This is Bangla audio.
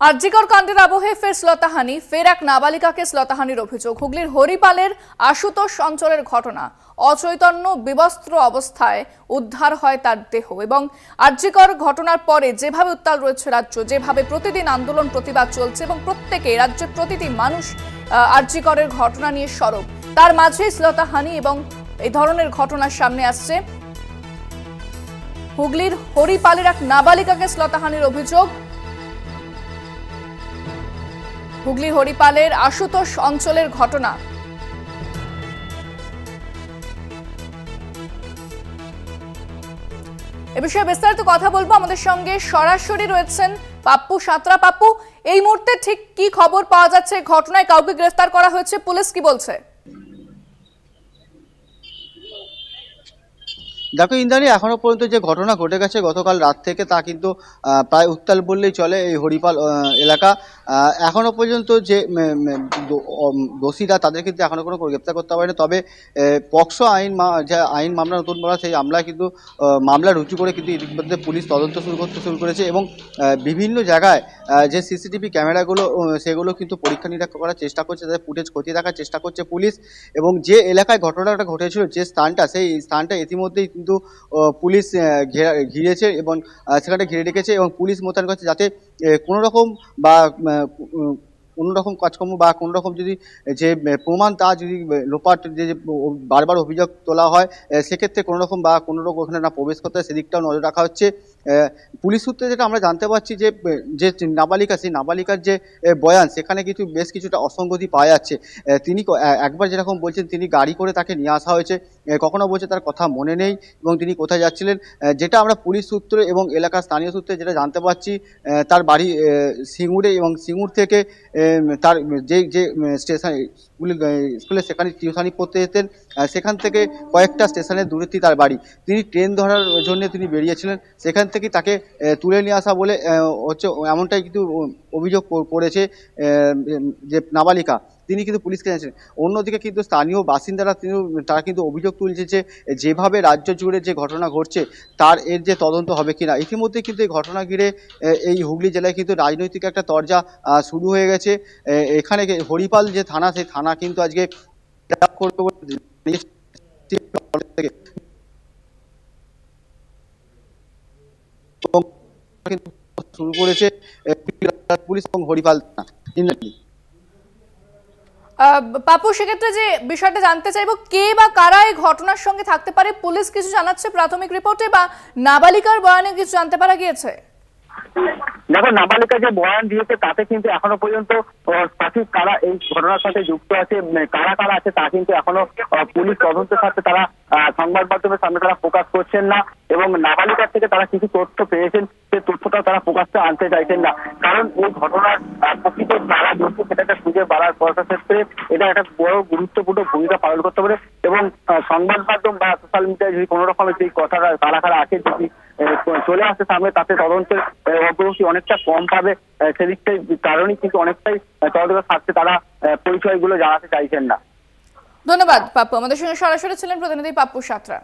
আরজিকর কাণ্ডের আবহে ফের শ্লীলতাহানি, ফের এক নাবালিকাকে শ্লীলতাহানির অভিযোগ। হুগলির হরিপালের আশুতোষ অঞ্চলের ঘটনা। অচৈতন্য বিবস্ত্র অবস্থায় উদ্ধার হয় তার দেহ। এবং আরজিকর ঘটনার পরে যেভাবে উত্তাল রয়েছে রাজ্য, যেভাবে প্রতিদিন আন্দোলন প্রতিবাদ চলছে এবং প্রত্যেকে রাজ্যের প্রতিটি মানুষ আরজিকরের ঘটনা নিয়ে সরব, তার মাঝেই শ্লীলতাহানি এবং এই ধরনের ঘটনা সামনে আসছে। হুগলির হরিপালের এক নাবালিকাকে শ্লীলতাহানির অভিযোগ। হুগলির হরিপালের আশুতোষ অঞ্চলের ঘটনা। এ বিষয়ে বিস্তারিত কথা বলবো। আমাদের সঙ্গে সরাসরি রয়েছেন পাপ্পু সাঁতরা। পাপ্পু, এই মুহূর্তে ঠিক কি খবর পাওয়া যাচ্ছে? ঘটনায় কাউকে গ্রেফতার করা হয়েছে? পুলিশ কি বলছে? দেখো ইন্দ্রাণী, এখনো পর্যন্ত যে ঘটনা ঘটে গেছে গতকাল রাত থেকে, তা কিন্তু প্রায় উত্তাল বললেই চলে এই হরিপাল এলাকা। এখনো পর্যন্ত যে দোষীরা, তাদের কিন্তু এখনো কোনো গ্রেপ্তার করতে পারেনি। তবে পক্সো আইন, যে আইন মামলা নতুন বলা, সেই মামলায় কিন্তু মামলা রুজু করে কিন্তু ইতিমধ্যে পুলিশ তদন্ত শুরু করেছে। এবং বিভিন্ন জায়গায় যে সিসিটিভি ক্যামেরাগুলো, সেগুলো কিন্তু পরীক্ষা নিরীক্ষা করার চেষ্টা করছে, তাদের ফুটেজ খতিয়ে দেখার চেষ্টা করছে পুলিশ। এবং যে এলাকায় ঘটনাটা ঘটেছিল, যে স্থানটা, সেই স্থানটা ইতিমধ্যেই কিন্তু পুলিশ ঘিরেছে এবং সেখানে ঘিরে রেখেছে এবং পুলিশ মোতায়েন করছে, যাতে কোনো রকম বা কোনো রকম কাজকর্ম বা কোনো রকম যদি যে প্রমাণ, তা যদি লোপাট, যে বারবার অভিযোগ তোলা হয়, সেক্ষেত্রে কোনো রকম বা কোনো রকম ওখানে না প্রবেশ করতে হয়, সেদিকটাও নজর রাখা হচ্ছে। পুলিশ সূত্রে যেটা আমরা জানতে পারছি, যে নাবালিকা, সেই নাবালিকার যে বয়ান, সেখানে কিছু বেশ কিছুটা অসঙ্গতি পাওয়া যাচ্ছে। তিনি একবার যেরকম বলছেন, তিনি গাড়ি করে তাকে নিয়ে আসা হয়েছে, কখনো বলছে তার কথা মনে নেই এবং তিনি কোথায় যাচ্ছিলেন। যেটা আমরা পুলিশ সূত্রে এবং এলাকার স্থানীয় সূত্রে যেটা জানতে পারছি, তার বাড়ি সিঙ্গুরে এবং সিঙ্গুর থেকে তার যে স্টেশন স্কুলে সেখানে টিউশনি পড়তে যেতেন, সেখান থেকে কয়েকটা স্টেশনের দূরত্বই তার বাড়ি। তিনি ট্রেন ধরার জন্য তিনি বেরিয়েছিলেন, সেখান থেকে তাকে তুলে নিয়ে আসা বলে হচ্ছে, এমনটাই কিন্তু অভিযোগ করেছে যে নাবালিকা, তিনি কিন্তু পুলিশকে জানিয়েছেন। অন্যদিকে কিন্তু স্থানীয় বাসিন্দারা তারা কিন্তু অভিযোগ তুলছে যে যেভাবে রাজ্য জুড়ে যে ঘটনা ঘটছে, তার এর যে তদন্ত হবে কিনা। ইতিমধ্যে কিন্তু এই ঘটনা ঘিরে এই হুগলি জেলায় কিন্তু রাজনৈতিক একটা তরজা শুরু হয়ে গেছে। এখানে হরিপাল যে থানা, সেই থানা কিন্তু আজকে শুরু করেছে পুলিশ এবং হরিপাল থানা। পাপু, সেক্ষেত্রে যে বিষয়টা জানতে চাইবো, কে বা কারা এই ঘটনার সঙ্গে থাকতে পারে? পুলিশ কিছু জানাচ্ছে প্রাথমিক রিপোর্টে, বা নাবালিকার বয়ানে কিছু জানতে পারা গিয়েছে? দেখো, নাবালিকা যে বয়ান দিয়েছে, তাতে কিন্তু এখনো পর্যন্ত সঠিক কারা এই ঘটনার সাথে যুক্ত আছে, কারা কারা আছে, তা কিন্তু এখনো পুলিশ তদন্তের সাথে তারা সংবাদ মাধ্যমের সামনে তারা প্রকাশ করছেন না। এবং নাবালিকার থেকে তারা কিছু তথ্য পেয়েছেন, সেই তথ্যটা তারা প্রকাশ্যে আনতে চাইছেন না। কারণ এই ঘটনার প্রকৃত যারা দোষী, সেটাকে খুঁজে বাড়ার ক্ষেত্রে এটা একটা বড় গুরুত্বপূর্ণ ভূমিকা পালন করতে পারে। এবং সংবাদ মাধ্যম বা সোশ্যাল মিডিয়ায় যদি কোনো রকমের যে কথাটা কারা কারা আছে যদি চলে আসে সামনে, তাতে তদন্তের অগ্রগতি অনেকটা কম পাবে। সেদিকটাই কারণেই কিন্তু অনেকটাই তদন্তের স্বার্থে তারা পরিচয়গুলো জানাতে চাইছেন না। ধন্যবাদ পাপ্পু। আমাদের সঙ্গে সরাসরি ছিলেন প্রতিনিধি পাপ্পু সাঁতরা।